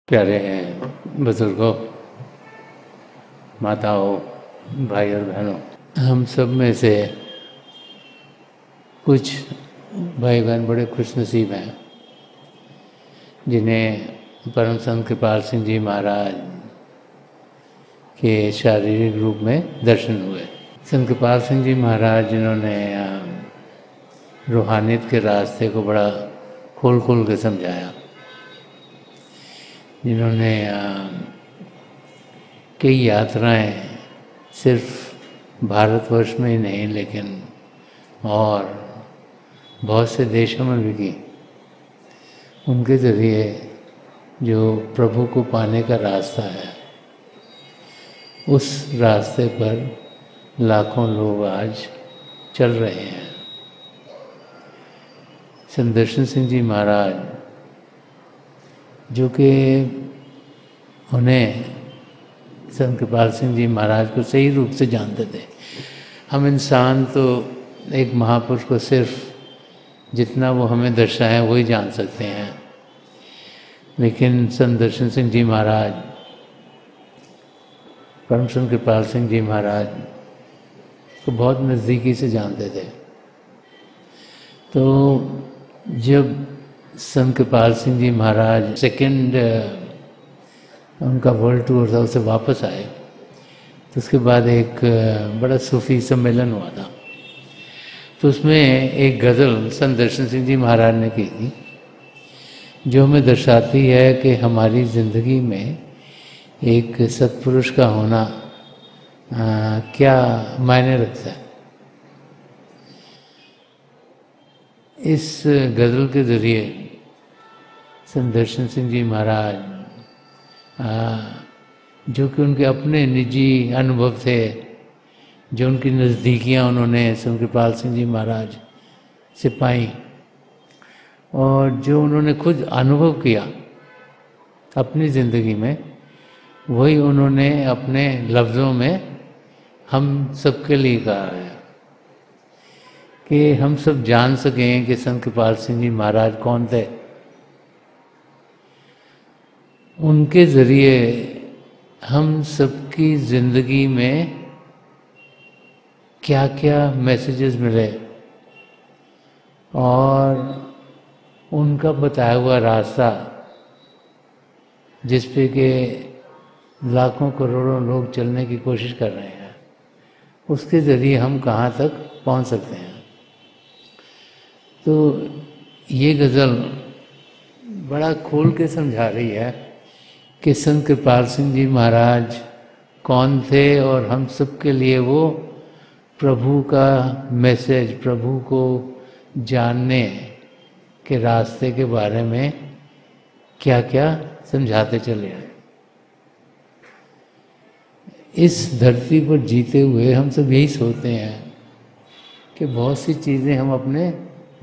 प्यारे बुजुर्गों, माताओं, भाई और बहनों, हम सब में से कुछ भाई बहन बड़े खुशनसीब हैं जिन्हें परम संत कृपाल सिंह जी महाराज के शारीरिक रूप में दर्शन हुए। संत कृपाल सिंह जी महाराज जिन्होंने रूहानियत के रास्ते को बड़ा खोल खोल के समझाया, जिन्होंने कई यात्राएं सिर्फ भारतवर्ष में ही नहीं लेकिन और बहुत से देशों में भी की, उनके ज़रिए जो प्रभु को पाने का रास्ता है उस रास्ते पर लाखों लोग आज चल रहे हैं। संत दर्शन सिंह जी महाराज जो कि उन्हें संत कृपाल सिंह जी महाराज को सही रूप से जानते थे। हम इंसान तो एक महापुरुष को सिर्फ जितना वो हमें दर्शाएं वही जान सकते हैं, लेकिन संत दर्शन सिंह जी महाराज, परम संत कृपाल सिंह जी महाराज को बहुत नज़दीकी से जानते थे। तो जब संत कृपाल सिंह जी महाराज सेकेंड उनका वर्ल्ड टूर था, उससे वापस आए तो उसके बाद एक बड़ा सूफी सम्मेलन हुआ था। तो उसमें एक गज़ल संत दर्शन सिंह जी महाराज ने की थी जो हमें दर्शाती है कि हमारी ज़िंदगी में एक सत्पुरुष का होना क्या मायने रखता है। इस गज़ल के ज़रिए संत दर्शन सिंह जी महाराज जो कि उनके अपने निजी अनुभव थे, जो उनकी नज़दीकियाँ उन्होंने संत कृपाल सिंह जी महाराज से पाई और जो उन्होंने खुद अनुभव किया अपनी ज़िंदगी में, वही उन्होंने अपने लफ्ज़ों में हम सबके लिए कहा है कि हम सब जान सकें कि संत कृपाल सिंह जी महाराज कौन थे। उनके ज़रिए हम सबकी ज़िंदगी में क्या क्या मैसेजेस मिले और उनका बताया हुआ रास्ता जिस पे कि लाखों करोड़ों लोग चलने की कोशिश कर रहे हैं, उसके ज़रिए हम कहाँ तक पहुँच सकते हैं। तो ये गज़ल बड़ा खोल के समझा रही है कि संत कृपाल सिंह जी महाराज कौन थे और हम सब के लिए वो प्रभु का मैसेज, प्रभु को जानने के रास्ते के बारे में क्या क्या समझाते चले हैं। इस धरती पर जीते हुए हम सब यही सोचते हैं कि बहुत सी चीज़ें हम अपने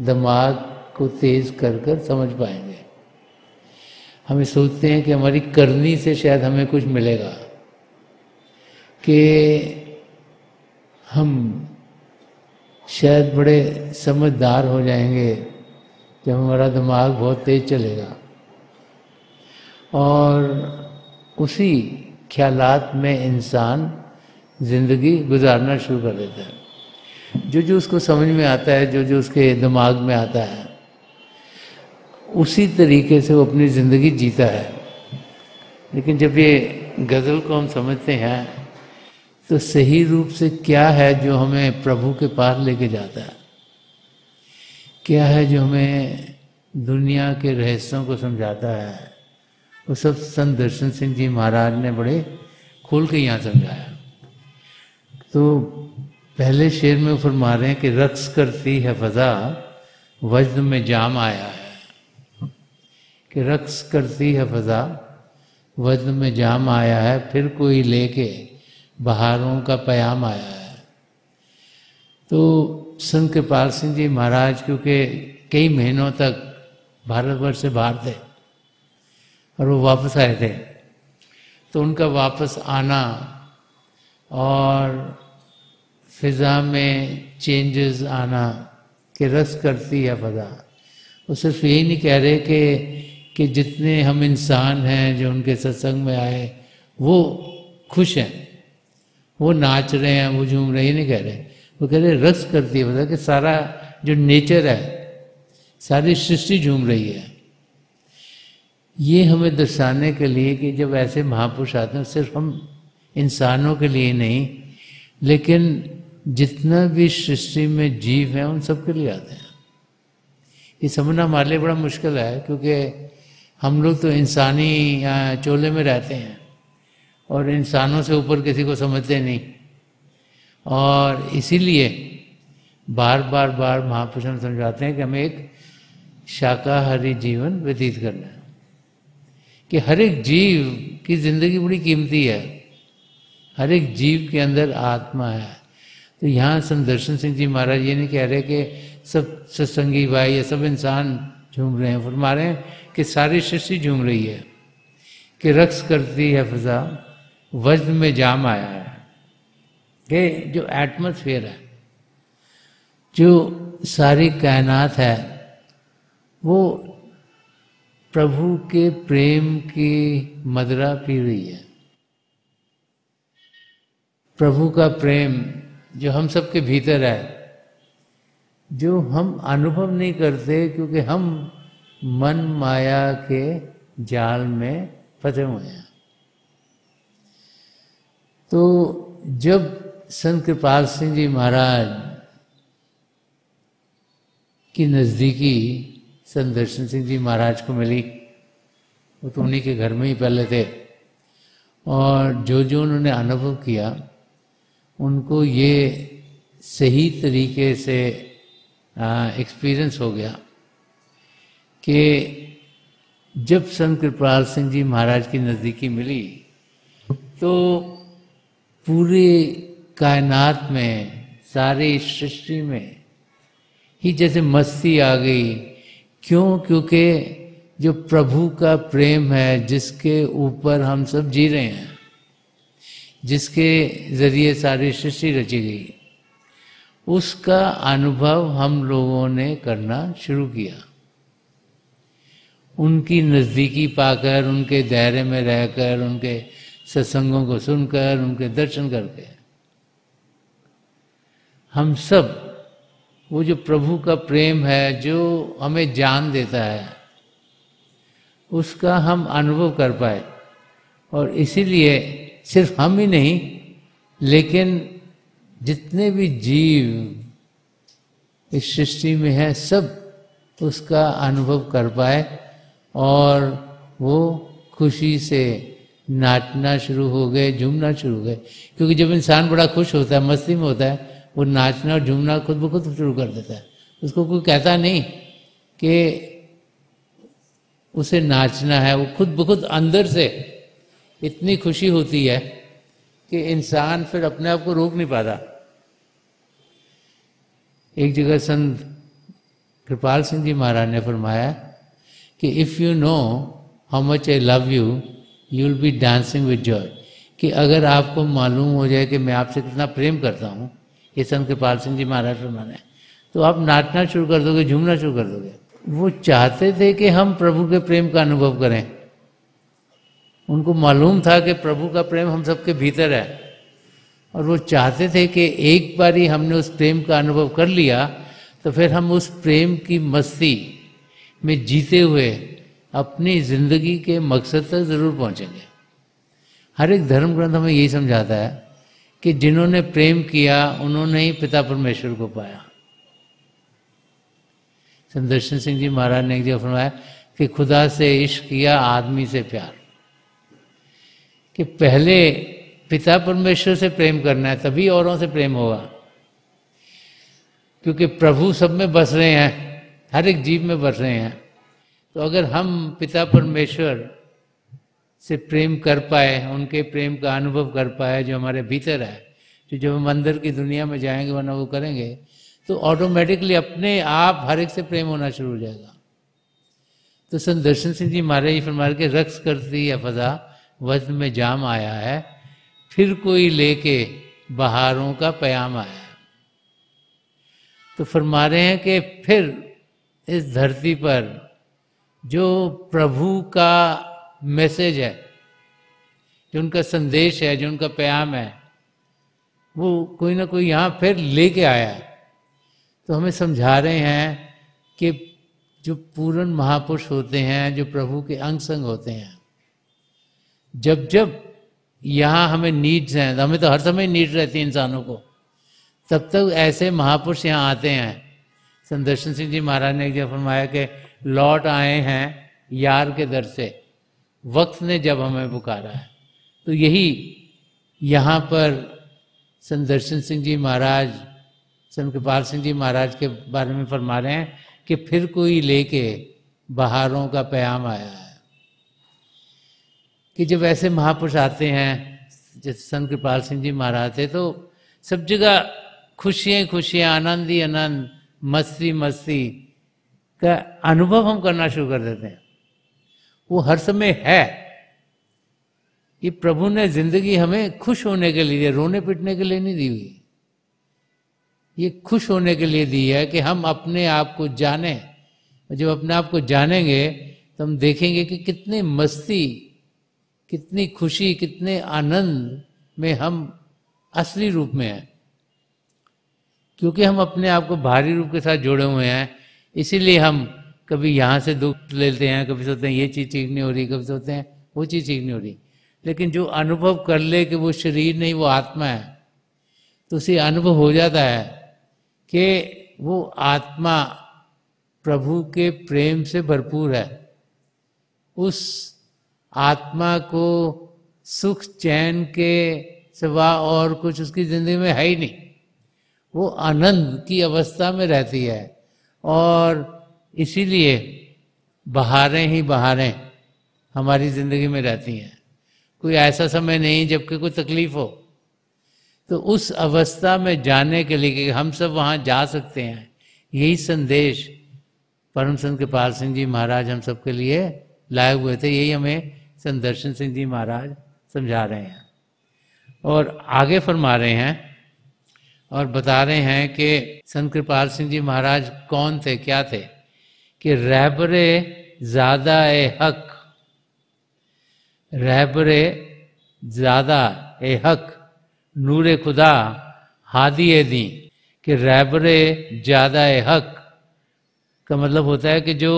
दिमाग को तेज़ कर कर समझ पाएंगे। हमें सोचते हैं कि हमारी करनी से शायद हमें कुछ मिलेगा, कि हम शायद बड़े समझदार हो जाएंगे जब हमारा दिमाग बहुत तेज चलेगा, और उसी ख्यालात में इंसान ज़िंदगी गुजारना शुरू कर देता है। जो जो उसको समझ में आता है, जो जो उसके दिमाग में आता है, उसी तरीके से वो अपनी ज़िंदगी जीता है। लेकिन जब ये गज़ल को हम समझते हैं तो सही रूप से क्या है जो हमें प्रभु के पास लेके जाता है, क्या है जो हमें दुनिया के रहस्यों को समझाता है, वो सब संत दर्शन सिंह जी महाराज ने बड़े खोल के यहाँ समझाया। तो पहले शेर में फरमा रहे हैं कि रक्स करती है फ़ज़ा वज्द में जाम आया है, कि रक्स करती है फ़ज़ा वज्द में जाम आया है, फिर कोई लेके बहारों का पयाम आया है। तो संत कृपाल सिंह जी महाराज क्योंकि कई महीनों तक भारतवर्ष से बाहर थे और वो वापस आए थे, तो उनका वापस आना और फिज़ा में चेंजेस आना कि रक्स करती है फ़ज़ा, वो सिर्फ यही नहीं कह रहे कि कि जितने हम इंसान हैं जो उनके सत्संग में आए वो खुश हैं, वो नाच रहे हैं, वो झूम रहे, ये नहीं कह रहे, वो कह रहे रक्स करती है, मतलब कि सारा जो नेचर है, सारी सृष्टि झूम रही है। ये हमें दर्शाने के लिए कि जब ऐसे महापुरुष आते हैं सिर्फ हम इंसानों के लिए नहीं, लेकिन जितना भी सृष्टि में जीव हैं उन सबके लिए आते हैं। ये समझना हमारे लिए बड़ा मुश्किल है, क्योंकि हम लोग तो इंसानी चोले में रहते हैं और इंसानों से ऊपर किसी को समझते नहीं, और इसीलिए बार बार महापुरुष हम समझाते हैं कि हमें एक शाकाहारी जीवन व्यतीत करना है, कि हर एक जीव की जिंदगी बड़ी कीमती है, हर एक जीव के अंदर आत्मा है। तो यहाँ संत दर्शन सिंह जी महाराज ये नहीं कह रहे कि सब सत्संगी भाई या सब इंसान झूम रहे हैं, फरमा रहे हैं कि सारी सृष्टि झूम रही है, कि रक्स करती है फिजा, वज्र में जाम आया है। कि जो एटमॉस्फेयर है, जो सारी कायनात है, वो प्रभु के प्रेम की मदिरा पी रही है। प्रभु का प्रेम जो हम सबके भीतर है, जो हम अनुभव नहीं करते क्योंकि हम मन माया के जाल में फंसे हुए हैं। तो जब संत कृपाल सिंह जी महाराज की नज़दीकी संत दर्शन सिंह जी महाराज को मिली, वो तो उन्हीं के घर में ही पहले थे, और जो जो उन्होंने अनुभव किया उनको ये सही तरीके से एक्सपीरियंस हो गया कि जब संत कृपाल सिंह जी महाराज की नज़दीकी मिली तो पूरी कायनात में, सारी सृष्टि में ही जैसे मस्ती आ गई। क्यों? क्योंकि जो प्रभु का प्रेम है, जिसके ऊपर हम सब जी रहे हैं, जिसके जरिए सारी सृष्टि रची गई, उसका अनुभव हम लोगों ने करना शुरू किया। उनकी नज़दीकी पाकर, उनके दायरे में रहकर, उनके सत्संगों को सुनकर, उनके दर्शन करके हम सब वो जो प्रभु का प्रेम है, जो हमें जान देता है, उसका हम अनुभव कर पाए। और इसीलिए सिर्फ हम ही नहीं, लेकिन जितने भी जीव इस सृष्टि में हैं, सब उसका अनुभव कर पाए और वो खुशी से नाचना शुरू हो गए, झूमना शुरू हो गए। क्योंकि जब इंसान बड़ा खुश होता है, मस्ती में होता है, वो नाचना और झूमना खुद ब खुद शुरू कर देता है। उसको कोई कहता नहीं कि उसे नाचना है, वो खुद ब खुद अंदर से इतनी खुशी होती है कि इंसान फिर अपने आप को रोक नहीं पाता। एक जगह संत कृपाल सिंह जी महाराज ने फरमाया कि if you know how much I love you, you will be dancing with Joy. कि अगर आपको मालूम हो जाए कि मैं आपसे कितना प्रेम करता हूँ, ये संत कृपाल सिंह जी महाराज फरमाना है, तो आप नाचना शुरू कर दोगे, झूमना शुरू कर दोगे। वो चाहते थे कि हम प्रभु के प्रेम का अनुभव करें। उनको मालूम था कि प्रभु का प्रेम हम सबके भीतर है, और वो चाहते थे कि एक बार ही हमने उस प्रेम का अनुभव कर लिया तो फिर हम उस प्रेम की मस्ती में जीते हुए अपनी जिंदगी के मकसद तक जरूर पहुंचेंगे। हर एक धर्म ग्रंथ हमें यही समझाता है कि जिन्होंने प्रेम किया उन्होंने ही पिता परमेश्वर को पाया। संत दर्शन सिंह जी महाराज ने एक जगह फरमाया कि खुदा से इश्क किया, आदमी से प्यार। कि पहले पिता परमेश्वर से प्रेम करना है, तभी औरों से प्रेम होगा। क्योंकि प्रभु सब में बस रहे हैं, हर एक जीव में बस रहे हैं। तो अगर हम पिता परमेश्वर से प्रेम कर पाए, उनके प्रेम का अनुभव कर पाए जो हमारे भीतर है, तो जब हम अंदर की दुनिया में जाएंगे, वरना वो करेंगे, तो ऑटोमेटिकली अपने आप हर एक से प्रेम होना शुरू हो जाएगा। तो संत दर्शन सिंह जी महाराज जी फरमाया कि रक्स करती है फजा, वज्र में जाम आया है, फिर कोई लेके बहारों का पयाम आया। तो फरमा रहे हैं कि फिर इस धरती पर जो प्रभु का मैसेज है, जो उनका संदेश है, जो उनका प्याम है, वो कोई ना कोई यहाँ फिर लेके आया है। तो हमें समझा रहे हैं कि जो पूर्ण महापुरुष होते हैं, जो प्रभु के अंग संग होते हैं, जब जब यहाँ हमें नीड्स हैं, हमें तो हर समय नीड रहती है इंसानों को, तब तक ऐसे महापुरुष यहाँ आते हैं। संदर्शन सिंह जी महाराज ने एक जगह फरमाया कि लौट आए हैं यार के दर से, वक्त ने जब हमें पुकारा है। तो यही यहाँ पर संदर्शन सिंह जी महाराज, संत कृपाल सिंह जी महाराज के बारे में फरमा रहे हैं कि फिर कोई लेके बहारों का प्याम आया है। कि जब ऐसे महापुरुष आते हैं, जैसे संत कृपाल सिंह जी महाराज थे, तो सब जगह खुशियाँ खुशियाँ, आनंद ही आनंद, मस्ती मस्ती का अनुभव हम करना शुरू कर देते हैं। वो हर समय है। ये प्रभु ने जिंदगी हमें खुश होने के लिए, रोने पिटने के लिए नहीं दी हुई। ये खुश होने के लिए दी है कि हम अपने आप को जाने। जब अपने आप को जानेंगे तो हम देखेंगे कि कितनी मस्ती, कितनी खुशी, कितने आनंद में हम असली रूप में हैं। क्योंकि हम अपने आप को भारी रूप के साथ जोड़े हुए हैं, इसीलिए हम कभी यहाँ से दुख लेते हैं, कभी सोचते हैं ये चीज़ ठीक नहीं हो रही, कभी सोचते हैं वो चीज़ ठीक नहीं हो रही। लेकिन जो अनुभव कर ले कि वो शरीर नहीं, वो आत्मा है, तो उसे अनुभव हो जाता है कि वो आत्मा प्रभु के प्रेम से भरपूर है। उस आत्मा को सुख चैन के सिवा और कुछ उसकी जिंदगी में है ही नहीं। वो आनंद की अवस्था में रहती है और इसीलिए बहारें ही बहारें हमारी जिंदगी में रहती हैं। कोई ऐसा समय नहीं जबकि कोई तकलीफ हो। तो उस अवस्था में जाने के लिए कि हम सब वहाँ जा सकते हैं, यही संदेश परम संत कृपाल सिंह जी महाराज हम सबके लिए लाए हुए थे। यही हमें संदर्शन सिंह जी महाराज समझा रहे हैं और आगे फरमा रहे हैं और बता रहे हैं कि संत कृपाल सिंह जी महाराज कौन थे, क्या थे। कि रहबरे ज्यादा ए हक, रहबरे ज्यादा ए हक नूरे खुदा हादी ए दी। कि रहबरे ज्यादा ए हक का मतलब होता है कि जो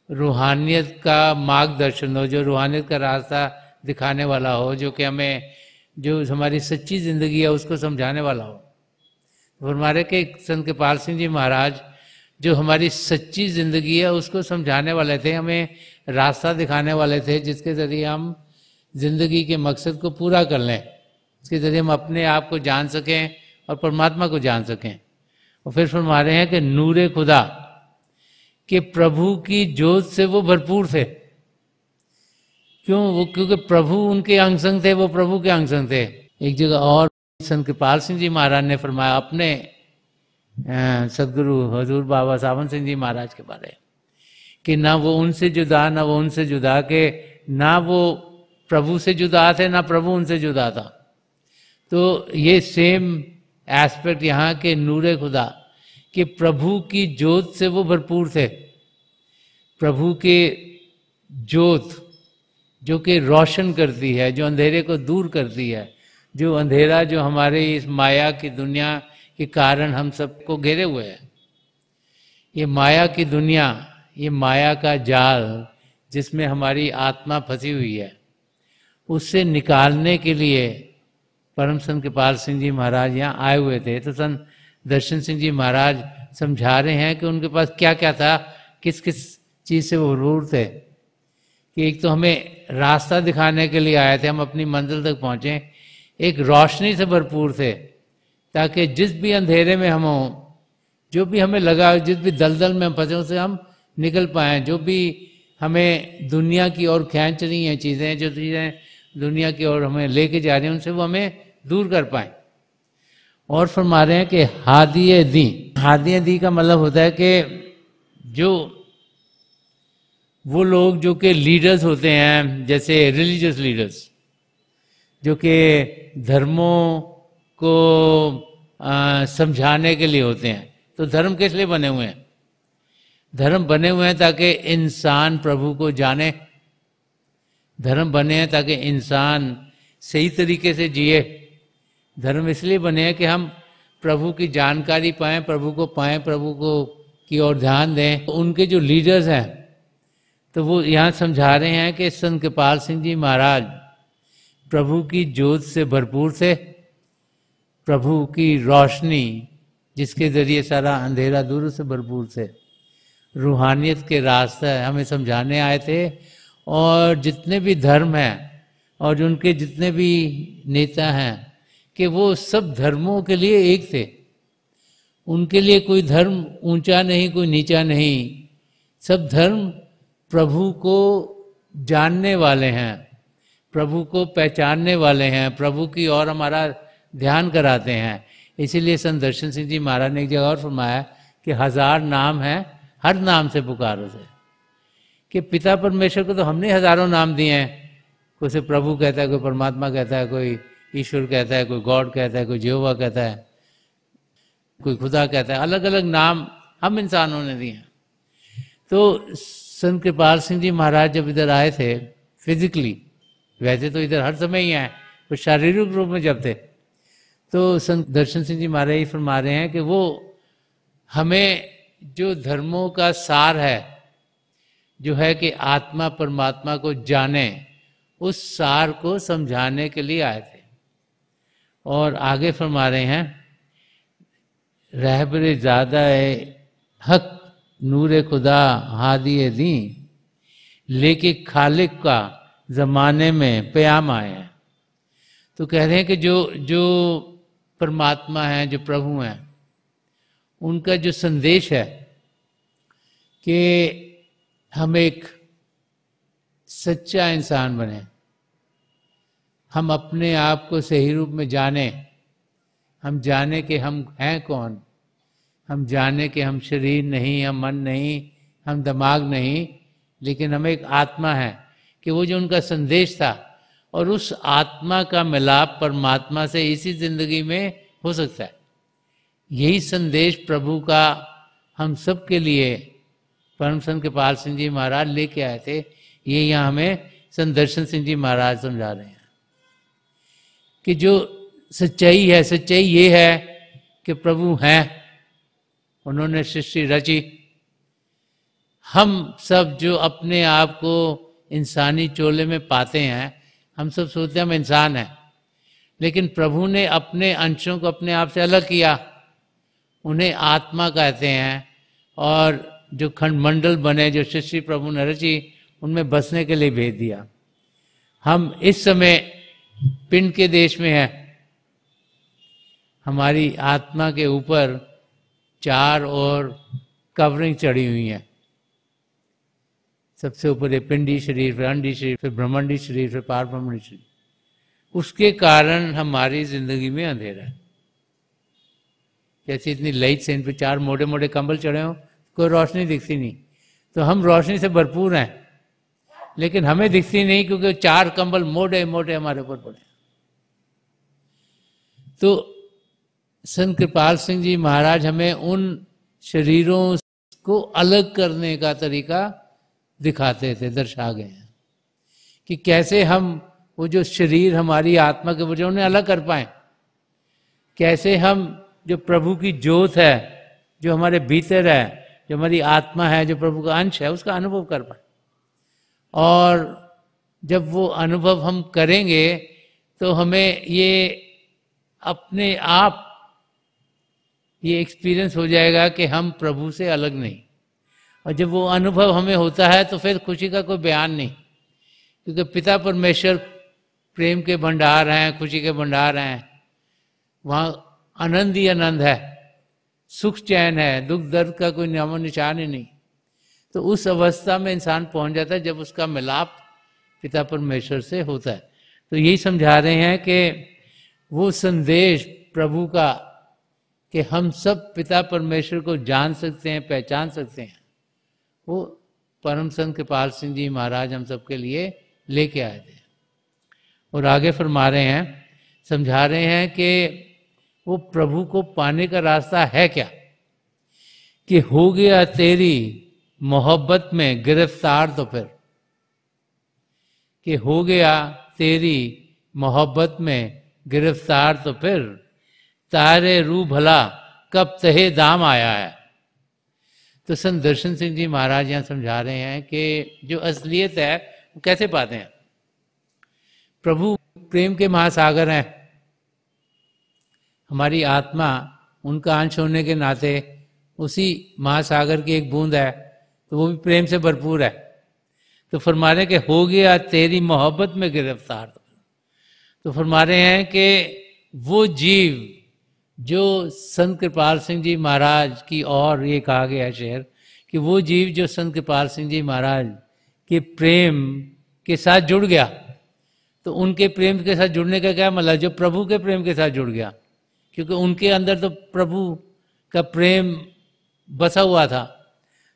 रूहानियत का मार्गदर्शन हो, जो रूहानियत का रास्ता दिखाने वाला हो, जो कि हमें जो हमारी सच्ची जिंदगी है उसको समझाने वाला हो। हमारे के संत कृपाल सिंह जी महाराज जो हमारी सच्ची जिंदगी है उसको समझाने वाले थे, हमें रास्ता दिखाने वाले थे, जिसके ज़रिए हम जिंदगी के मकसद को पूरा कर लें, इसके ज़रिए हम अपने आप को जान सकें और परमात्मा को जान सकें। और फिर फरमा रहे हैं कि नूरे खुदा, कि प्रभु की जोत से वो भरपूर थे। क्यों? वो क्योंकि प्रभु उनके अंग संग थे, वो प्रभु के अंग संग थे। एक जगह और संत कृपाल सिंह जी महाराज ने फरमाया अपने सदगुरु हजूर बाबा सावन सिंह जी महाराज के बारे कि ना वो उनसे जुदा, ना वो उनसे जुदा, के ना वो प्रभु से जुदा थे, ना प्रभु उनसे जुदा था। तो ये सेम एस्पेक्ट यहाँ के नूरे खुदा कि प्रभु की जोत से वो भरपूर थे। प्रभु के जोत जो कि रोशन करती है, जो अंधेरे को दूर करती है, जो अंधेरा जो हमारे इस माया की दुनिया के कारण हम सबको घेरे हुए है। ये माया की दुनिया, ये माया का जाल जिसमें हमारी आत्मा फंसी हुई है, उससे निकालने के लिए परम संत कृपाल सिंह जी महाराज यहाँ आए हुए थे। तो संत दर्शन सिंह जी महाराज समझा रहे हैं कि उनके पास क्या क्या था, किस किस चीज़ से वो भरपूर थे। कि एक तो हमें रास्ता दिखाने के लिए आए थे, हम अपनी मंजिल तक पहुँचे। एक रोशनी से भरपूर थे ताकि जिस भी अंधेरे में हम हों, जो भी हमें लगा, जिस भी दलदल में हम फंसे उससे हम निकल पाएँ। जो भी हमें दुनिया की ओर खींच रही हैं चीज़ें, जो चीज़ें दुनिया की ओर हमें लेके जा रही हैं, उनसे वो हमें दूर कर पाएँ। और फरमा रहे हैं कि हादिए दी, हादिए दी का मतलब होता है कि जो वो लोग जो कि लीडर्स होते हैं, जैसे रिलीजियस लीडर्स जो कि धर्मों को समझाने के लिए होते हैं। तो धर्म किस लिए बने हुए हैं? धर्म बने हुए हैं ताकि इंसान प्रभु को जाने, धर्म बने हैं ताकि इंसान सही तरीके से जिए। धर्म इसलिए बने हैं कि हम प्रभु की जानकारी पाएं, प्रभु को पाएं, प्रभु को की ओर ध्यान दें। उनके जो लीडर्स हैं तो वो यहाँ समझा रहे हैं कि संत कृपाल सिंह जी महाराज प्रभु की ज्योत से भरपूर थे, प्रभु की रोशनी जिसके जरिए सारा अंधेरा दूर से भरपूर थे, रूहानियत के रास्ते हमें समझाने आए थे। और जितने भी धर्म हैं और उनके जितने भी नेता हैं कि वो सब धर्मों के लिए एक थे, उनके लिए कोई धर्म ऊंचा नहीं, कोई नीचा नहीं, सब धर्म प्रभु को जानने वाले हैं, प्रभु को पहचानने वाले हैं, प्रभु की ओर हमारा ध्यान कराते हैं। इसीलिए संत दर्शन सिंह जी महाराज ने एक जगह और फरमाया कि 1000 नाम हैं, हर नाम से पुकारो से। कि पिता परमेश्वर को तो हमने हजारों नाम दिए हैं, कोई से प्रभु कहता है, कोई परमात्मा कहता है, कोई ईश्वर कहता है, कोई गॉड कहता है, कोई यहोवा कहता है, कोई खुदा कहता है, अलग अलग नाम हम इंसानों ने दिए हैं। तो संत कृपाल सिंह जी महाराज जब इधर आए थे फिजिकली, वैसे तो इधर हर समय ही आए, तो शारीरिक रूप में जब थे, तो संत दर्शन सिंह जी महाराज फरमा रहे हैं कि वो हमें जो धर्मों का सार है, जो है कि आत्मा परमात्मा को जाने, उस सार को समझाने के लिए आए थे। और आगे फरमा रहे हैं, रहबरे ज़्यादा हक नूरे खुदा हादी दी, लेके खालिक का ज़माने में प्याम आए हैं। तो कह रहे हैं कि जो परमात्मा हैं, जो प्रभु हैं, उनका जो संदेश है कि हम एक सच्चा इंसान बने, हम अपने आप को सही रूप में जाने, हम जाने कि हम हैं कौन, हम जाने कि हम शरीर नहीं, हम मन नहीं, हम दिमाग नहीं, लेकिन हम एक आत्मा है। कि वो जो उनका संदेश था, और उस आत्मा का मिलाप परमात्मा से इसी जिंदगी में हो सकता है। यही संदेश प्रभु का हम सब के लिए परम संत कृपाल सिंह जी महाराज लेके आए थे। ये यहाँ हमें संत दर्शन सिंह जी महाराज समझा रहे हैं कि जो सच्चाई है, सच्चाई ये है कि प्रभु हैं, उन्होंने सृष्टि रची। हम सब जो अपने आप को इंसानी चोले में पाते हैं, हम सब सोचते हैं हम इंसान हैं, लेकिन प्रभु ने अपने अंशों को अपने आप से अलग किया, उन्हें आत्मा कहते हैं। और जो खंडमंडल बने, जो सृष्टि प्रभु ने रची, उनमें बसने के लिए भेज दिया। हम इस समय पिंड के देश में हैं, हमारी आत्मा के ऊपर 4 और कवरिंग चढ़ी हुई है। सबसे ऊपर है पिंडी शरीर, फिर अंडी शरीर, फिर ब्रह्मंडी शरीर, फिर पार ब्रह्मंडी शरीर। उसके कारण हमारी जिंदगी में अंधेरा है। जैसे इतनी लाइट से इन पे 4 मोटे मोटे कंबल चढ़े हों, कोई रोशनी दिखती नहीं। तो हम रोशनी से भरपूर हैं, लेकिन हमें दिखती नहीं, क्योंकि 4 कंबल मोटे मोटे हमारे ऊपर पड़े। तो संत कृपाल सिंह जी महाराज हमें उन शरीरों को अलग करने का तरीका दिखाते थे, दर्शा गए हैं कि कैसे हम वो जो शरीर हमारी आत्मा के वजह उन्हें अलग कर पाए, कैसे हम जो प्रभु की ज्योत है, जो हमारे भीतर है, जो हमारी आत्मा है, जो प्रभु का अंश है, उसका अनुभव कर पाए। और जब वो अनुभव हम करेंगे तो हमें ये अपने आप ये एक्सपीरियंस हो जाएगा कि हम प्रभु से अलग नहीं। और जब वो अनुभव हमें होता है तो फिर खुशी का कोई बयान नहीं, क्योंकि पिता परमेश्वर प्रेम के भंडार हैं, खुशी के भंडार हैं। वहाँ आनंद ही आनंद है, सुख चैन है, दुख दर्द का कोई नामो निशान ही नहीं। तो उस अवस्था में इंसान पहुंच जाता है जब उसका मिलाप पिता परमेश्वर से होता है। तो यही समझा रहे हैं कि वो संदेश प्रभु का कि हम सब पिता परमेश्वर को जान सकते हैं, पहचान सकते हैं, वो परम संत कृपाल सिंह जी महाराज हम सबके लिए लेके आए थे। और आगे फरमा रहे हैं, समझा रहे हैं कि वो प्रभु को पाने का रास्ता है क्या, कि हो गया तेरी मोहब्बत में गिरफ्तार तो फिर, कि हो गया तेरी मोहब्बत में गिरफ्तार तो फिर, तारे रू भला कब तहे दाम आया है। तो संत दर्शन सिंह जी महाराज यहाँ समझा रहे हैं कि जो असलियत है वो कैसे पाते हैं। प्रभु प्रेम के महासागर हैं, हमारी आत्मा उनका अंश होने के नाते उसी महासागर की एक बूंद है, तो वो भी प्रेम से भरपूर है। तो फरमा रहे हैं कि हो गया तेरी मोहब्बत में गिरफ्तार। तो फरमा रहे हैं कि वो जीव जो संत कृपाल सिंह जी महाराज की, और ये कहा गया शेर कि वो जीव जो संत कृपाल सिंह जी महाराज के प्रेम के साथ जुड़ गया, तो उनके प्रेम के साथ जुड़ने का क्या मतलब, जो प्रभु के प्रेम के साथ जुड़ गया, क्योंकि उनके अंदर तो प्रभु का प्रेम बसा हुआ था।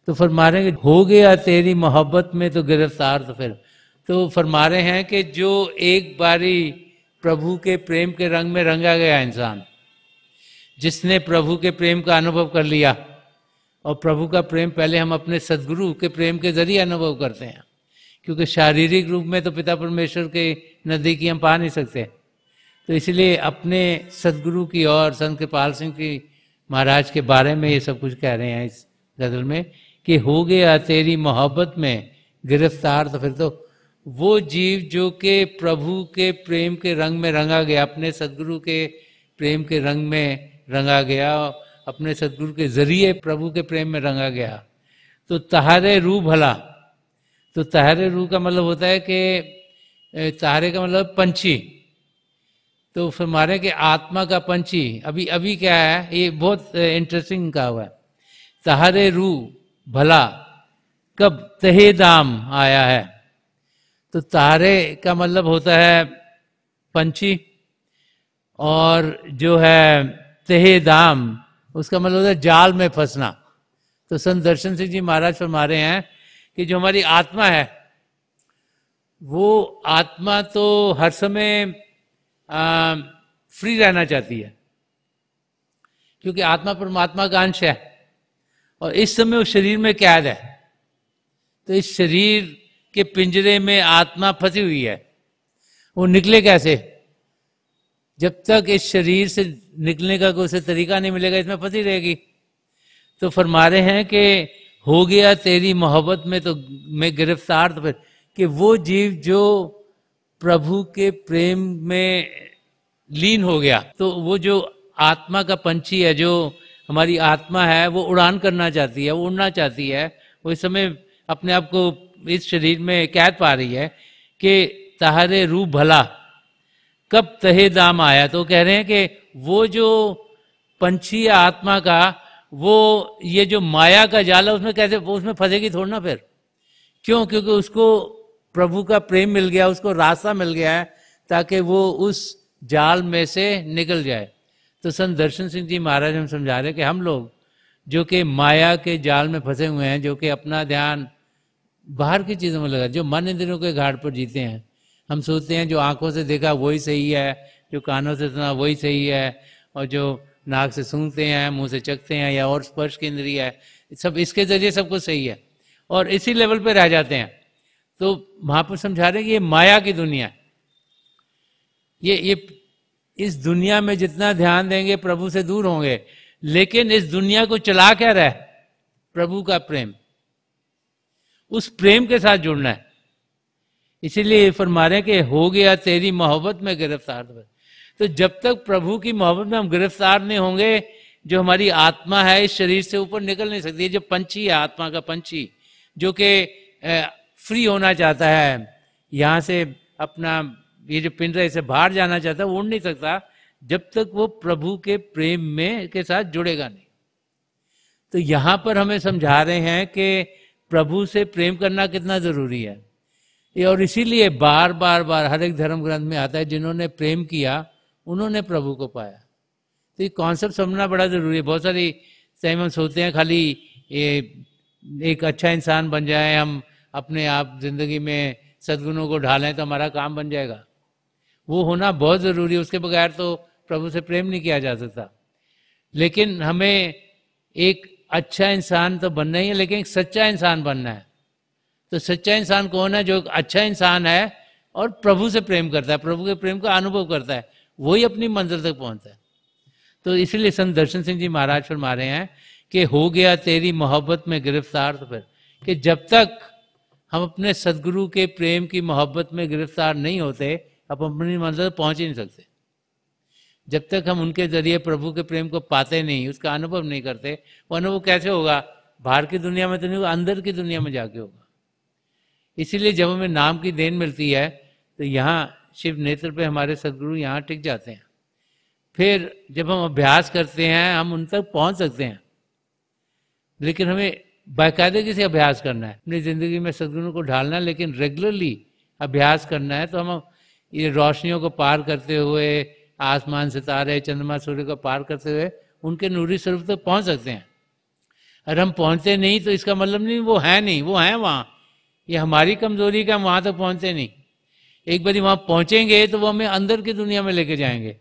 तो फरमा रहे हैं हो गया तेरी मोहब्बत में तो गिरफ्तार तो फिर। तो फरमा रहे हैं कि जो एक बारी प्रभु के प्रेम के रंग में रंगा गया इंसान, जिसने प्रभु के प्रेम का अनुभव कर लिया, और प्रभु का प्रेम पहले हम अपने सदगुरु के प्रेम के जरिए अनुभव करते हैं, क्योंकि शारीरिक रूप में तो पिता परमेश्वर के नज़दीकी हम पा नहीं सकते। तो इसलिए अपने सदगुरु की और संत कृपाल सिंह की महाराज के बारे में ये सब कुछ कह रहे हैं इस गजल में, कि हो गया तेरी मोहब्बत में गिरफ्तार तो फिर। तो वो जीव जो कि प्रभु के प्रेम के रंग में रंगा गया, अपने सदगुरु के प्रेम के रंग में रंगा गया, अपने सदगुरु के जरिए प्रभु के प्रेम में रंगा गया, तो तहारे रू भला। तो तहारे रू का मतलब होता है कि तहारे का मतलब पंछी। तो फिर मारे कि आत्मा का पंछी अभी अभी क्या है, ये बहुत इंटरेस्टिंग कहा हुआ है, तहारे रू भला कब तहे दाम आया है। तो तारे का मतलब होता है पंछी, और जो है तहे दाम उसका मतलब होता है जाल में फंसना। तो संत दर्शन सिंह जी महाराज फरमा रहे हैं कि जो हमारी आत्मा है, वो आत्मा तो हर समय फ्री रहना चाहती है, क्योंकि आत्मा परमात्मा का अंश है, और इस समय वो शरीर में कैद है। तो इस शरीर के पिंजरे में आत्मा फंसी हुई है, वो निकले कैसे? जब तक इस शरीर से निकलने का कोई तरीका नहीं मिलेगा, इसमें फंसी रहेगी। तो फरमा रहे हैं कि हो गया तेरी मोहब्बत में तो मैं गिरफ्तार तो फिर, कि वो जीव जो प्रभु के प्रेम में लीन हो गया, तो वो जो आत्मा का पंछी है, जो हमारी आत्मा है, वो उड़ान करना चाहती है, वो उड़ना चाहती है, वो इस समय अपने आप को इस शरीर में कैद पा रही है कि तहारे रू भला कब तहे दाम आया। तो कह रहे हैं कि वो जो पंछी है आत्मा का, वो ये जो माया का जाल है उसमें कैसे, वो उसमें फंसेगी थोड़ा ना फिर। क्यों? क्योंकि उसको प्रभु का प्रेम मिल गया, उसको रास्ता मिल गया है ताकि वो उस जाल में से निकल जाए। तो संत दर्शन सिंह जी महाराज हम समझा रहे कि हम लोग जो कि माया के जाल में फंसे हुए हैं, जो कि अपना ध्यान बाहर की चीज़ों में लगा, जो मन इंद्रियों के घाट पर जीते हैं, हम सोचते हैं जो आंखों से देखा वही सही है, जो कानों से सुना वही सही है, और जो नाक से सूंघते हैं, मुंह से चखते हैं, या और स्पर्श की इंद्रिय है, सब इसके जरिए सब कुछ सही है, और इसी लेवल पे रह जाते हैं। तो महापुरुष समझा रहे हैं कि ये माया की दुनिया है। ये इस दुनिया में जितना ध्यान देंगे प्रभु से दूर होंगे, लेकिन इस दुनिया को चला क्या रहा है? प्रभु का प्रेम, उस प्रेम के साथ जुड़ना है। इसीलिए फरमा रहे हैं कि हो गया तेरी मोहब्बत में गिरफ्तार। तो जब तक प्रभु की मोहब्बत में हम गिरफ्तार नहीं होंगे, जो हमारी आत्मा है इस शरीर से ऊपर निकल नहीं सकती। जो पंछी है, आत्मा का पंछी, जो कि फ्री होना चाहता है, यहाँ से अपना ये जो पिंजरे से बाहर जाना चाहता है, वो उड़ नहीं सकता जब तक वो प्रभु के प्रेम में के साथ जुड़ेगा नहीं। तो यहाँ पर हमें समझा रहे हैं कि प्रभु से प्रेम करना कितना जरूरी है। और इसीलिए बार बार बार हर एक धर्म ग्रंथ में आता है, जिन्होंने प्रेम किया उन्होंने प्रभु को पाया। तो ये कॉन्सेप्ट समझना बड़ा जरूरी है। बहुत सारी टाइम हम सोचते हैं खाली एक अच्छा इंसान बन जाए, हम अपने आप जिंदगी में सद्गुणों को ढालें तो हमारा काम बन जाएगा। वो होना बहुत जरूरी है, उसके बगैर तो प्रभु से प्रेम नहीं किया जा सकता। लेकिन हमें एक अच्छा इंसान तो बनना ही है, लेकिन एक सच्चा इंसान बनना है। तो सच्चा इंसान कौन है? जो अच्छा इंसान है और प्रभु से प्रेम करता है, प्रभु के प्रेम का अनुभव करता है, वही अपनी मंजिल तक पहुंचता है। तो इसीलिए संत दर्शन सिंह जी महाराज फरमा रहे हैं कि हो गया तेरी मोहब्बत में गिरफ्तार, तो फिर कि जब तक हम अपने सदगुरु के प्रेम की मोहब्बत में गिरफ्तार नहीं होते, अब अपनी मंजिल पहुंच ही नहीं सकते। जब तक हम उनके जरिए प्रभु के प्रेम को पाते नहीं, उसका अनुभव नहीं करते, वो अनुभव कैसे होगा? बाहर की दुनिया में तो नहीं होगा, अंदर की दुनिया में जाके होगा। इसीलिए जब हमें नाम की देन मिलती है तो यहाँ शिव नेत्र पे हमारे सदगुरु यहाँ टिक जाते हैं। फिर जब हम अभ्यास करते हैं हम उन तक पहुंच सकते हैं, लेकिन हमें बाकायदगी से अभ्यास करना है, अपनी जिंदगी में सदगुरु को ढालना है, लेकिन रेगुलरली अभ्यास करना है। तो हम ये रोशनियों को पार करते हुए, आसमान सितारे चंद्रमा सूर्य को पार करते हुए उनके नूरी स्वरूप तक पहुंच सकते हैं। अगर हम पहुंचते नहीं तो इसका मतलब नहीं वो है नहीं, वो है वहाँ। ये हमारी कमजोरी का, हम वहाँ तक पहुंचते नहीं। एक बार वहाँ पहुंचेंगे तो वो हमें अंदर की दुनिया में लेके जाएंगे।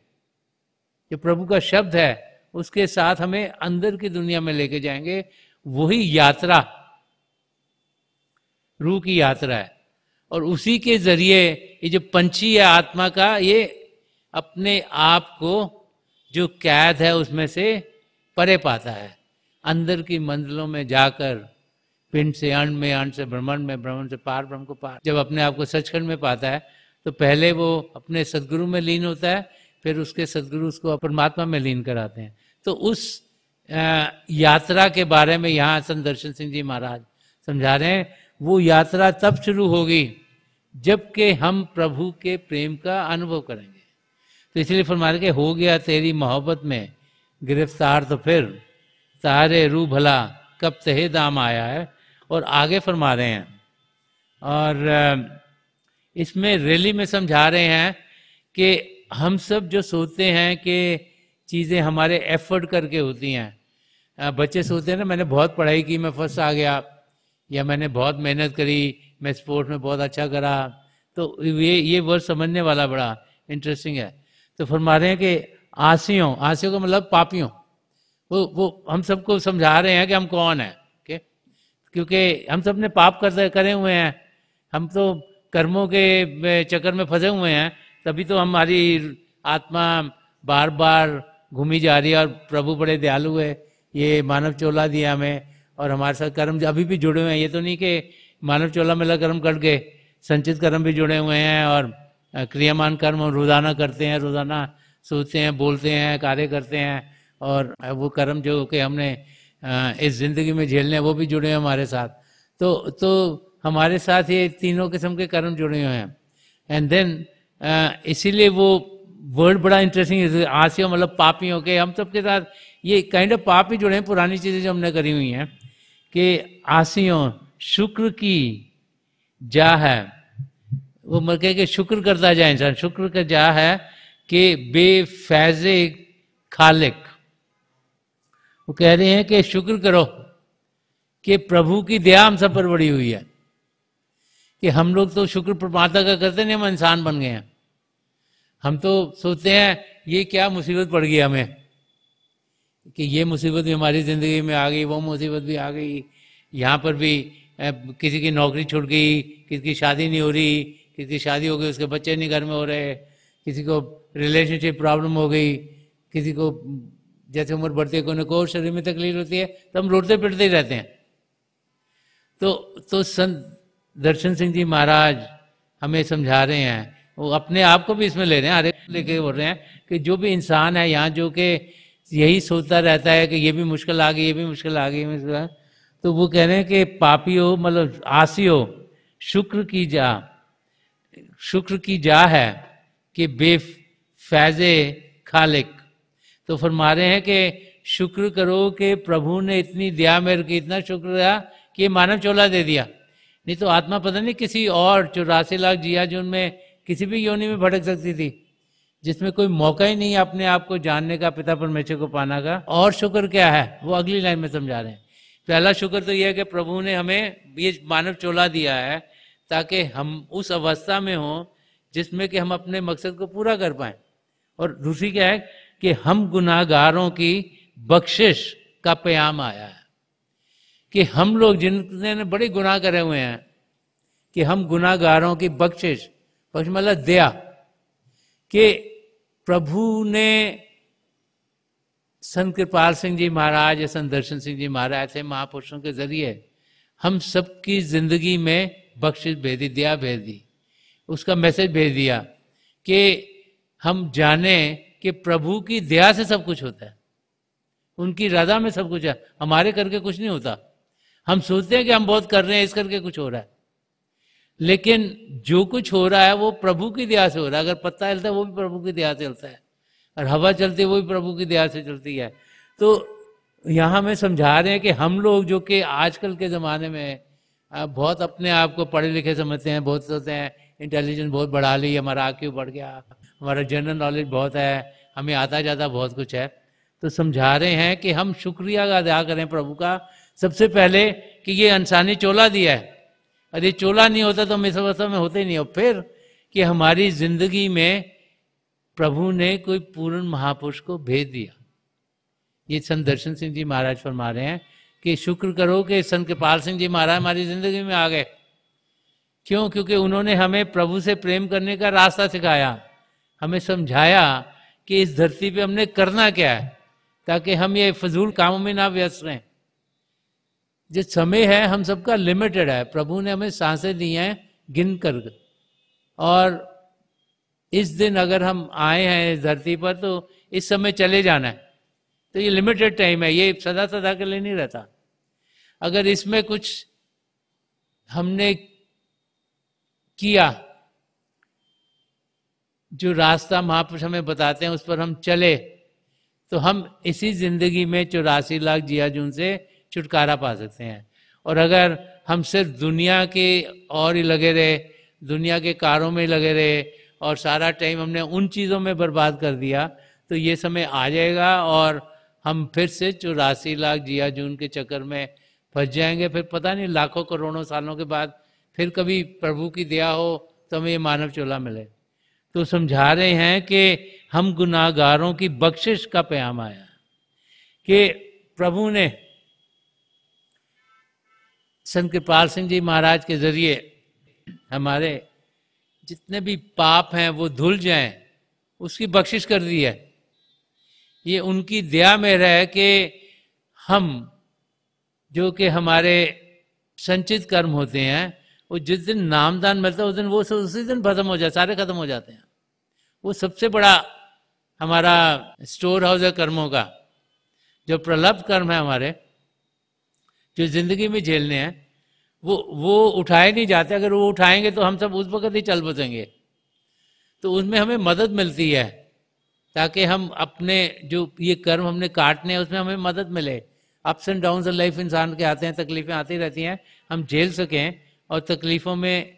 जो प्रभु का शब्द है उसके साथ हमें अंदर की दुनिया में लेके जाएंगे। वही यात्रा रूह की यात्रा है, और उसी के जरिए ये जो पंछी है आत्मा का, ये अपने आप को जो कैद है उसमें से परे पाता है, अंदर की मंजिलों में जाकर पिंड से अण्ड में, अण्ड से ब्रह्मांड में, ब्रह्मांड से पार ब्रह्म को पार। जब अपने आप को सचखंड में पाता है तो पहले वो अपने सदगुरु में लीन होता है, फिर उसके सदगुरु उसको परमात्मा में लीन कराते हैं। तो उस यात्रा के बारे में यहाँ संत दर्शन सिंह जी महाराज समझा रहे हैं। वो यात्रा तब शुरू होगी जबकि हम प्रभु के प्रेम का अनुभव करेंगे। तो इसलिए फरमा रहे कि हो गया तेरी मोहब्बत में गिरफ्तार, तो फिर तारे रू भला कब तहे दाम आया है। और आगे फरमा रहे हैं, और इसमें रैली में समझा रहे हैं कि हम सब जो सोचते हैं कि चीज़ें हमारे एफर्ट करके होती हैं। बच्चे सोचते हैं ना, मैंने बहुत पढ़ाई की, मैं फर्स्ट आ गया, या मैंने बहुत मेहनत करी, मैं स्पोर्ट्स में बहुत अच्छा करा। तो ये वर्ड समझने वाला बड़ा इंटरेस्टिंग है। तो फरमा रहे हैं कि आसियों, आसियों का मतलब पापियों, वो हम सबको समझा रहे हैं कि हम कौन हैं, क्योंकि हम सब ने पाप करे हुए हैं। हम तो कर्मों के चक्कर में फंसे हुए हैं, तभी तो हमारी आत्मा बार बार घूमी जा रही है। और प्रभु बड़े दयालु है, ये मानव चोला दिया हमें, और हमारे साथ कर्म अभी भी जुड़े हुए हैं। ये तो नहीं कि मानव चोला मिला कर्म कट गए, संचित कर्म भी जुड़े हुए हैं, और क्रियामान कर्म हम रोजाना करते हैं, रोजाना सोचते हैं, बोलते हैं, कार्य करते हैं, और वो कर्म जो कि हमने इस जिंदगी में झेलने हैं वो भी जुड़े हैं हमारे साथ। तो हमारे साथ ये तीनों किस्म के कर्म जुड़े हुए हैं। एंड देन इसीलिए वो वर्ड बड़ा इंटरेस्टिंग है, आसियों मतलब पापियों के। हम सबके साथ ये काइंड ऑफ पाप ही जुड़े हैं, पुरानी चीजें जो हमने करी हुई हैं। कि आसियों शुक्र की जा है, वो मर के शुक्र करता जाए इंसान। शुक्र का जा है कि बेफैज़े खालिक, वो कह रहे हैं कि शुक्र करो कि प्रभु की दया हम सब पर बड़ी हुई है। कि हम लोग तो शुक्र परमात्मा का करते नहीं, हम इंसान बन गए हैं। हम तो सोचते हैं ये क्या मुसीबत पड़ गई हमें, कि ये मुसीबत भी हमारी ज़िंदगी में आ गई, वो मुसीबत भी आ गई, यहाँ पर भी किसी की नौकरी छूट गई, किसी की शादी नहीं हो रही, किसी की शादी हो गई उसके बच्चे नहीं घर में हो रहे, किसी को रिलेशनशिप प्रॉब्लम हो गई, किसी को जैसे उम्र बढ़ती है कोई को शरीर में तकलीफ होती है, तो हम रोते पिटते ही रहते हैं। तो संत दर्शन सिंह जी महाराज हमें समझा रहे हैं, वो अपने आप को भी इसमें ले रहे हैं, अरे लेके बोल रहे हैं कि जो भी इंसान है यहाँ जो कि यही सोचता रहता है कि ये भी मुश्किल आ गई, ये भी मुश्किल आ गई, तो वो कह रहे हैं कि पापी हो मतलब आसी हो, शुक्र की जा है कि बेफैज़े खालिक। तो फरमा रहे हैं कि शुक्र करो कि प्रभु ने इतनी दया मेरे की, इतना शुक्र रहा कि मानव चोला दे दिया। नहीं तो आत्मा पता नहीं किसी और 84 लाख जिया जो उनमें किसी भी योनि में भटक सकती थी, जिसमें कोई मौका ही नहीं अपने आप को जानने का, पिता परमेश्वर को पाना का। और शुक्र क्या है वो अगली लाइन में समझा रहे हैं। पहला शुक्र तो यह है कि प्रभु ने हमें ये मानव चोला दिया है ताकि हम उस अवस्था में हों जिसमें कि हम अपने मकसद को पूरा कर पाएं। और दूसरी क्या है कि हम गुनाहगारों की बख्शिश का प्याम आया है। कि हम लोग जिन्होंने बड़े गुनाह करे हुए हैं, कि हम गुनाहगारों की बख्शिश मतलब दया, कि प्रभु ने संत कृपाल सिंह जी महाराज या संत दर्शन सिंह जी महाराज ऐसे महापुरुषों के जरिए हम सबकी जिंदगी में बख्शिश भेज दी, दया भेज दी, उसका मैसेज भेज दिया कि हम जाने कि प्रभु की दया से सब कुछ होता है, उनकी रजा में सब कुछ है, हमारे करके कुछ नहीं होता। हम सोचते हैं कि हम बहुत कर रहे हैं, इस करके कुछ हो रहा है, लेकिन जो कुछ हो रहा है वो प्रभु की दया से हो रहा है। अगर पत्ता हिलता है वो भी प्रभु की दया से हिलता है, और हवा चलती है वो भी प्रभु की दया से चलती है। तो यहाँ हमें समझा रहे हैं कि हम लोग जो कि आजकल के ज़माने में बहुत अपने आप को पढ़े लिखे समझते हैं, बहुत सोचते हैं इंटेलिजेंस बहुत बढ़ा ली, हमारा आईक्यू बढ़ गया, हमारा जनरल नॉलेज बहुत है, हमें आता जाता बहुत कुछ है, तो समझा रहे हैं कि हम शुक्रिया का अदा करें प्रभु का सबसे पहले कि ये इंसानी चोला दिया है, और ये चोला नहीं होता तो हम इस अवस्था में होते ही नहीं। और फिर कि हमारी जिंदगी में प्रभु ने कोई पूर्ण महापुरुष को भेज दिया। ये संत दर्शन सिंह जी महाराज फरमा रहे हैं कि शुक्र करो कि संत कृपाल सिंह जी महाराज हमारी जिंदगी में आ गए। क्यों? क्योंकि उन्होंने हमें प्रभु से प्रेम करने का रास्ता सिखाया, हमें समझाया कि इस धरती पे हमने करना क्या है, ताकि हम ये फजूल कामों में ना व्यस्त रहें। जो समय है हम सबका लिमिटेड है, प्रभु ने हमें सांसें दी हैं गिन कर, और इस दिन अगर हम आए हैं इस धरती पर तो इस समय चले जाना है, तो ये लिमिटेड टाइम है, ये सदा सदा के लिए नहीं रहता। अगर इसमें कुछ हमने किया, जो रास्ता महापुरुष हमें बताते हैं उस पर हम चले, तो हम इसी जिंदगी में 84 लाख जिया जून से छुटकारा पा सकते हैं। और अगर हम सिर्फ दुनिया के और ही लगे रहे, दुनिया के कारों में लगे रहे, और सारा टाइम हमने उन चीज़ों में बर्बाद कर दिया, तो ये समय आ जाएगा और हम फिर से 84 लाख जिया जून के चक्कर में फंस जाएंगे। फिर पता नहीं लाखों करोड़ों सालों के बाद फिर कभी प्रभु की दया हो तो हमें ये मानव चोला मिले। तो समझा रहे हैं कि हम गुनाहगारों की बख्शिश का प्याम आया कि प्रभु ने संत कृपाल सिंह जी महाराज के जरिए हमारे जितने भी पाप हैं वो धुल जाएं, उसकी बख्शिश कर दी है। ये उनकी दया में रहे कि हम जो कि हमारे संचित कर्म होते हैं वो जिस दिन नामदान मिलता है उस दिन वो उसी दिन खत्म हो जाए, सारे खत्म हो जाते हैं। वो सबसे बड़ा हमारा स्टोर हाउस है कर्मों का। जो प्रलब्ध कर्म है हमारे, जो जिंदगी में झेलने हैं, वो उठाए नहीं जाते। अगर वो उठाएंगे तो हम सब उस वक्त ही चल बसेंगे। तो उसमें हमें मदद मिलती है ताकि हम अपने जो ये कर्म हमने काटने हैं उसमें हमें मदद मिले। Ups and downs of life इंसान के आते हैं, तकलीफें आती रहती हैं, हम झेल सकें और तकलीफ़ों में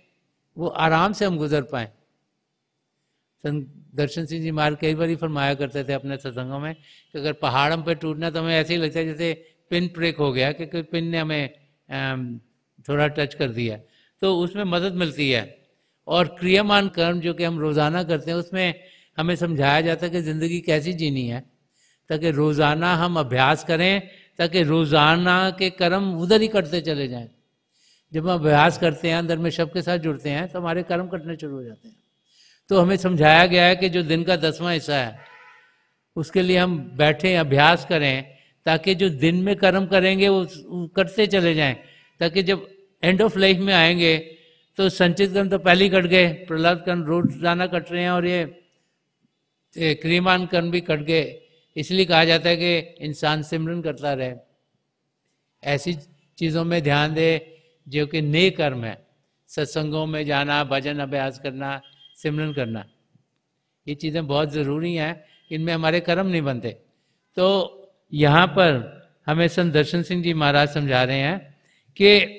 वो आराम से हम गुजर पाएँ। संत दर्शन सिंह जी महाराज कई बार ही फरमाया करते थे अपने सत्संगों में कि अगर पहाड़ हम पे टूटना तो हमें ऐसे ही लगता है जैसे पिन प्रेक हो गया, कि कोई पिन ने हमें थोड़ा टच कर दिया, तो उसमें मदद मिलती है। और क्रियामान कर्म जो कि हम रोज़ाना करते हैं उसमें हमें समझाया जाता है कि ज़िंदगी कैसी जीनी है, ताकि रोज़ाना हम अभ्यास करें, ताकि रोज़ाना के कर्म उधर ही कटते चले जाएं। जब हम अभ्यास करते हैं, अंदर में शब्द के साथ जुड़ते हैं, तो हमारे कर्म कटने शुरू हो जाते हैं। तो हमें समझाया गया है कि जो दिन का 10वां हिस्सा है उसके लिए हम बैठें, अभ्यास करें, ताकि जो दिन में कर्म करेंगे वो कटते चले जाएं, ताकि जब एंड ऑफ लाइफ में आएंगे तो संचित कर्म तो पहले ही कट गए, प्रहलाद कर्म रोजाना कट रहे हैं, और ये क्रियमान कर्म भी कट गए। इसलिए कहा जाता है कि इंसान सिमरन करता रहे, ऐसी चीज़ों में ध्यान दे जो कि नेक कर्म है। सत्संगों में जाना, भजन अभ्यास करना, सिमरन करना, ये चीज़ें बहुत ज़रूरी हैं, इनमें हमारे कर्म नहीं बनते। तो यहाँ पर हमें संत दर्शन सिंह जी महाराज समझा रहे हैं कि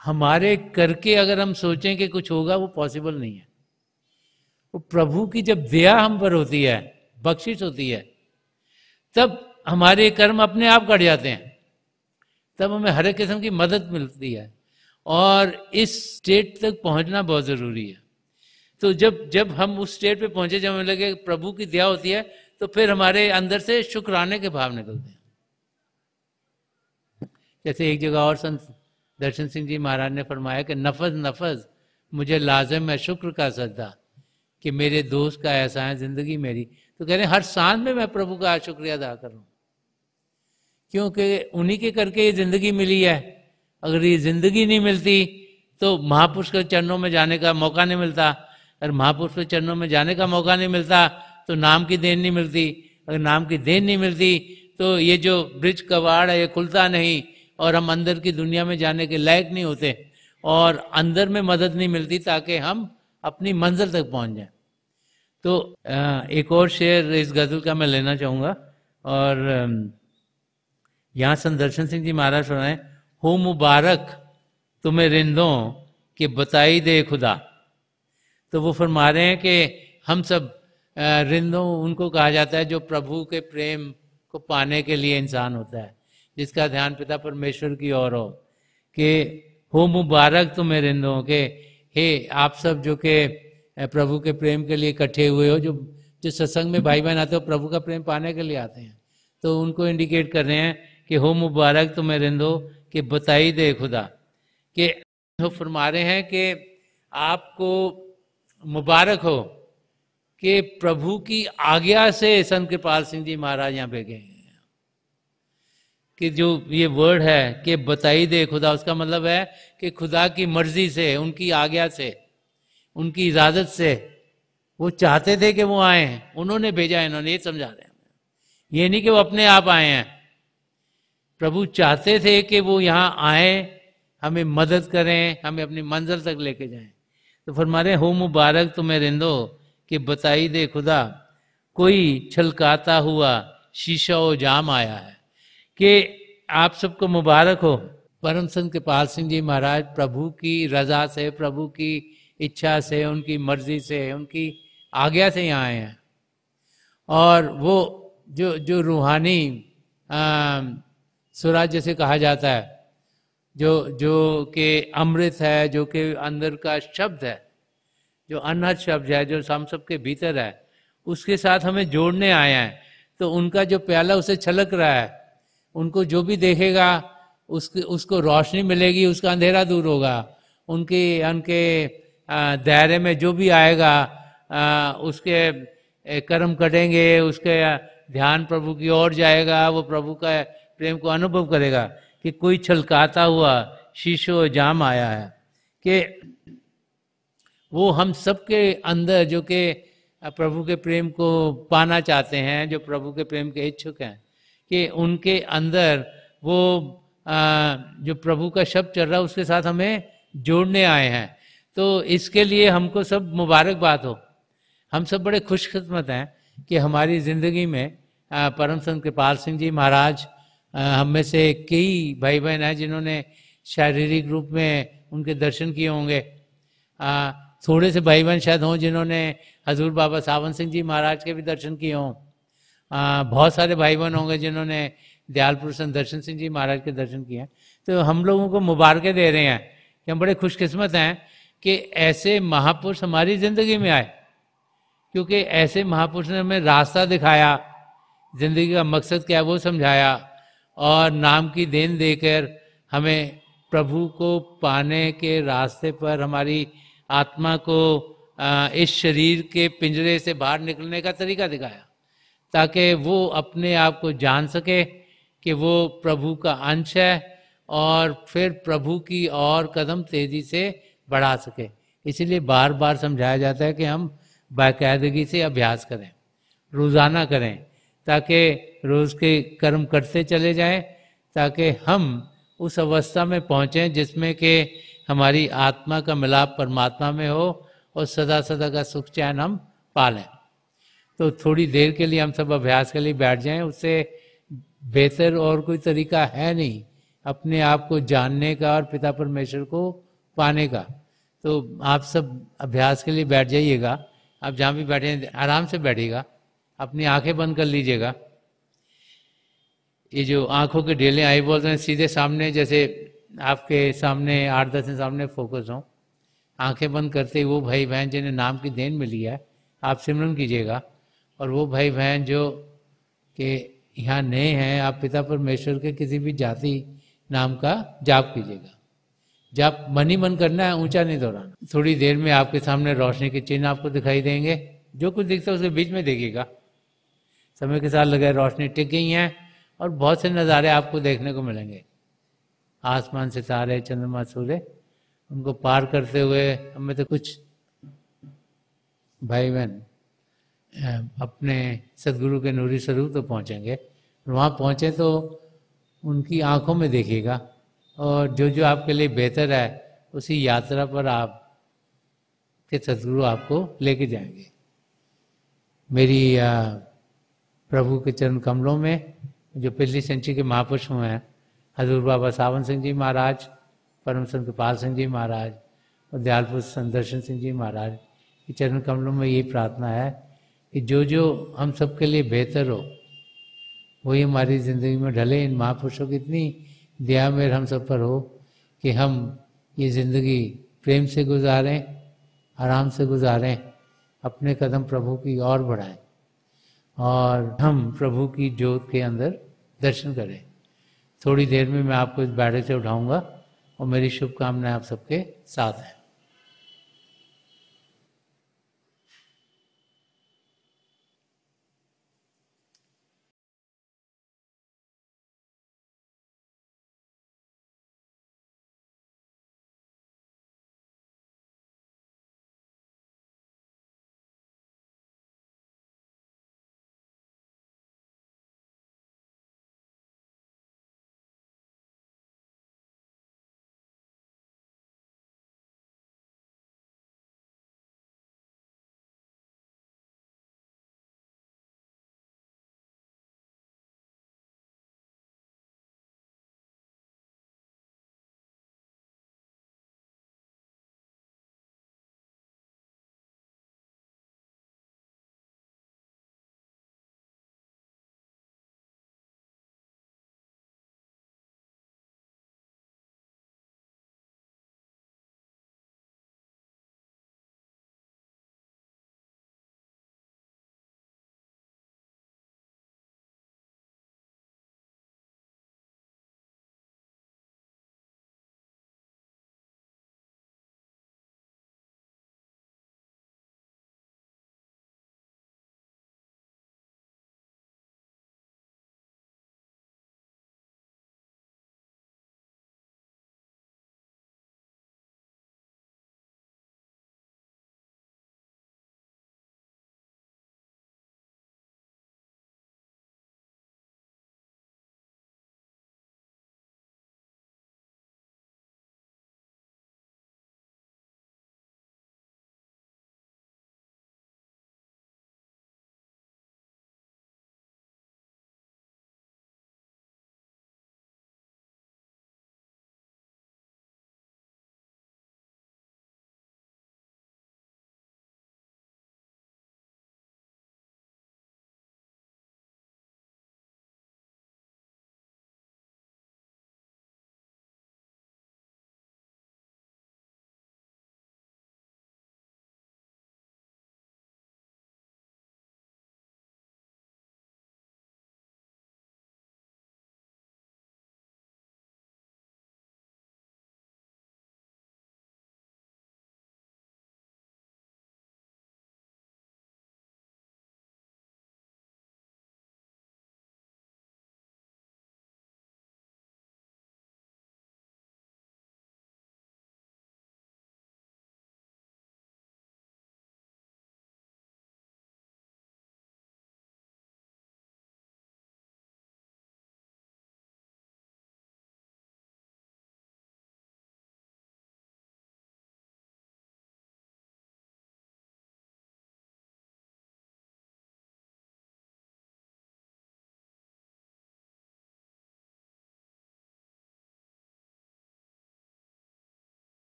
हमारे करके अगर हम सोचें कि कुछ होगा, वो पॉसिबल नहीं है। वो प्रभु की जब दया हम पर होती है, बख्शिश होती है, तब हमारे कर्म अपने आप कट जाते हैं, तब हमें हर एक किस्म की मदद मिलती है। और इस स्टेट तक पहुंचना बहुत ज़रूरी है। तो जब हम उस स्टेट पे पहुंचे, जब हमें लगे प्रभु की दया होती है, तो फिर हमारे अंदर से शुक्राने के भाव निकलते हैं जैसे एक जगह और संत दर्शन सिंह जी महाराज ने फरमाया कि नफज नफज मुझे लाजिम है शुक्र का सजदा, कि मेरे दोस्त का ऐसा है जिंदगी मेरी। तो कह रहे हैं हर सांस में मैं प्रभु का शुक्रिया अदा कर रहा हूँ, क्योंकि उन्हीं के करके ये जिंदगी मिली है। अगर ये जिंदगी नहीं मिलती तो महापुरुष के चरणों में जाने का मौका नहीं मिलता। अगर महापुरुष के चरणों में जाने का मौका नहीं मिलता तो नाम की देन नहीं मिलती। अगर नाम की देन नहीं मिलती तो ये जो ब्रिज कवाड़ है ये खुलता नहीं, और हम अंदर की दुनिया में जाने के लायक नहीं होते, और अंदर में मदद नहीं मिलती ताकि हम अपनी मंजिल तक पहुंच जाएं। तो एक और शेर इस गजल का मैं लेना चाहूँगा, और यहाँ संत दर्शन सिंह जी महाराज सुनाए, हो मुबारक तुम्हें रिंदों कि बताई दे खुदा। तो वो फरमा रहे हैं कि हम सब रिंदों उनको कहा जाता है जो प्रभु के प्रेम को पाने के लिए इंसान होता है, जिसका ध्यान पिता परमेश्वर की ओर हो, कि हो मुबारक तुम्हें रिंदों के, हे आप सब जो के प्रभु के प्रेम के लिए इकट्ठे हुए हो, जो सत्संग में भाई बहन आते हो प्रभु का प्रेम पाने के लिए आते हैं, तो उनको इंडिकेट कर रहे हैं कि हो मुबारक तुम्हें रिंदो कि बताई दे खुदा, कि वो फरमा रहे हैं कि आपको मुबारक हो कि प्रभु की आज्ञा से संत कृपाल सिंह जी महाराज यहाँ पे गए, कि जो ये वर्ड है कि बताई दे खुदा, उसका मतलब है कि खुदा की मर्जी से, उनकी आज्ञा से, उनकी इजाजत से, वो चाहते थे कि वो आए हैं, उन्होंने भेजा है, इन्होंने, ये समझा रहे हैं। ये नहीं कि वो अपने आप आए हैं, प्रभु चाहते थे कि वो यहाँ आए, हमें मदद करें, हमें अपनी मंजिल तक लेके जाएं। तो फरमा रहे हो मुबारक तुम्हें रिंदो कि बताई दे खुदा, कोई छलकाता हुआ शीशा ओ जाम आया है, कि आप सबको मुबारक हो। परम संत कृपाल सिंह जी महाराज प्रभु की रजा से, प्रभु की इच्छा से, उनकी मर्जी से, उनकी आज्ञा से यहाँ आए हैं, और वो जो रूहानी सुराज जैसे कहा जाता है, जो कि अमृत है, जो कि अंदर का शब्द है, जो अनहद शब्द है, जो हम सबके भीतर है, उसके साथ हमें जोड़ने आए हैं। तो उनका जो प्याला उसे छलक रहा है, उनको जो भी देखेगा उसको रोशनी मिलेगी, उसका अंधेरा दूर होगा, उनके दायरे में जो भी आएगा उसके कर्म कटेंगे, उसके ध्यान प्रभु की ओर जाएगा, वो प्रभु का प्रेम को अनुभव करेगा। कि कोई छलकाता हुआ शीशो जाम आया है, कि वो हम सबके अंदर जो कि प्रभु के प्रेम को पाना चाहते हैं, जो प्रभु के प्रेम के इच्छुक हैं, कि उनके अंदर वो जो प्रभु का शब्द चल रहा है उसके साथ हमें जोड़ने आए हैं। तो इसके लिए हमको सब मुबारकबाद हो। हम सब बड़े खुशकिस्मत हैं कि हमारी ज़िंदगी में परम संत कृपाल सिंह जी महाराज, हम में से कई भाई बहन हैं जिन्होंने शारीरिक रूप में उनके दर्शन किए होंगे, थोड़े से भाई बहन शायद हों जिन्होंने हजूर बाबा सावन सिंह जी महाराज के भी दर्शन किए हों, बहुत सारे भाई बहन होंगे जिन्होंने दयालपुर संत दर्शन सिंह जी महाराज के दर्शन किए हैं। तो हम लोगों को मुबारकें दे रहे हैं कि हम बड़े खुशकिस्मत हैं कि ऐसे महापुरुष हमारी ज़िंदगी में आए, क्योंकि ऐसे महापुरुष ने हमें रास्ता दिखाया, ज़िंदगी का मकसद क्या है वो समझाया, और नाम की देन देकर हमें प्रभु को पाने के रास्ते पर हमारी आत्मा को इस शरीर के पिंजरे से बाहर निकलने का तरीका दिखाया, ताकि वो अपने आप को जान सके कि वो प्रभु का अंश है, और फिर प्रभु की और कदम तेजी से बढ़ा सके। इसलिए बार बार समझाया जाता है कि हम बाकायदगी से अभ्यास करें, रोज़ाना करें, ताकि रोज़ के कर्म करते चले जाएं, ताकि हम उस अवस्था में पहुँचें जिसमें कि हमारी आत्मा का मिलाप परमात्मा में हो और सदा सदा का सुख चैन हम पालें। तो थोड़ी देर के लिए हम सब अभ्यास के लिए बैठ जाएं, उससे बेहतर और कोई तरीका है नहीं अपने आप को जानने का और पिता परमेश्वर को पाने का। तो आप सब अभ्यास के लिए बैठ जाइएगा। आप जहाँ भी बैठे आराम से बैठिएगा, अपनी आंखें बंद कर लीजिएगा। ये जो आंखों के ढेले आई बोलते हैं, सीधे सामने, जैसे आपके सामने 8-10 के सामने फोकस हो, आंखें बंद करते ही वो भाई बहन जिन्हें नाम की देन मिली है आप सिमरन कीजिएगा। और वो भाई बहन जो कि यहाँ नए हैं, आप पिता परमेश्वर के किसी भी जाति नाम का जाप कीजिएगा। जाप मन ही मन करना है, ऊंचा नहीं दोहराना। थोड़ी देर में आपके सामने रोशनी के चिन्ह आपको दिखाई देंगे। जो कुछ दिखता है उसके बीच में देखिएगा। समय के साथ लगे रोशनी टिक गई हैं और बहुत से नज़ारे आपको देखने को मिलेंगे। आसमान, सितारे, चंद्रमा, सूर्य, उनको पार करते हुए हमें तो कुछ भाई बहन अपने सदगुरु के नूरी स्वरूप तो पहुँचेंगे। वहाँ पहुँचे तो उनकी आंखों में देखिएगा और जो जो आपके लिए बेहतर है उसी यात्रा पर आप के सदगुरु आपको लेके जाएंगे। मेरी प्रभु के चरण कमलों में जो पिछली सेंचुरी के महापुरुष हुए हैं, हजूर बाबा सावन सिंह जी महाराज, परम संत कृपाल सिंह जी महाराज और दयालपुर संत दर्शन सिंह जी महाराज के चरण कमलों में यही प्रार्थना है कि जो जो हम सबके लिए बेहतर हो वही हमारी ज़िंदगी में ढले। इन महापुरुषों की इतनी दया मेर हम सब पर हो कि हम ये ज़िंदगी प्रेम से गुजारें, आराम से गुजारें, अपने कदम प्रभु की ओर बढ़ाएं और हम प्रभु की ज्योत के अंदर दर्शन करें। थोड़ी देर में मैं आपको इस बैठक से उठाऊंगा और मेरी शुभकामनाएं आप सबके साथ हैं।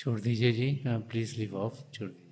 छोड़ दीजिए जी, प्लीज़ लीव ऑफ, छोड़ दीजिए।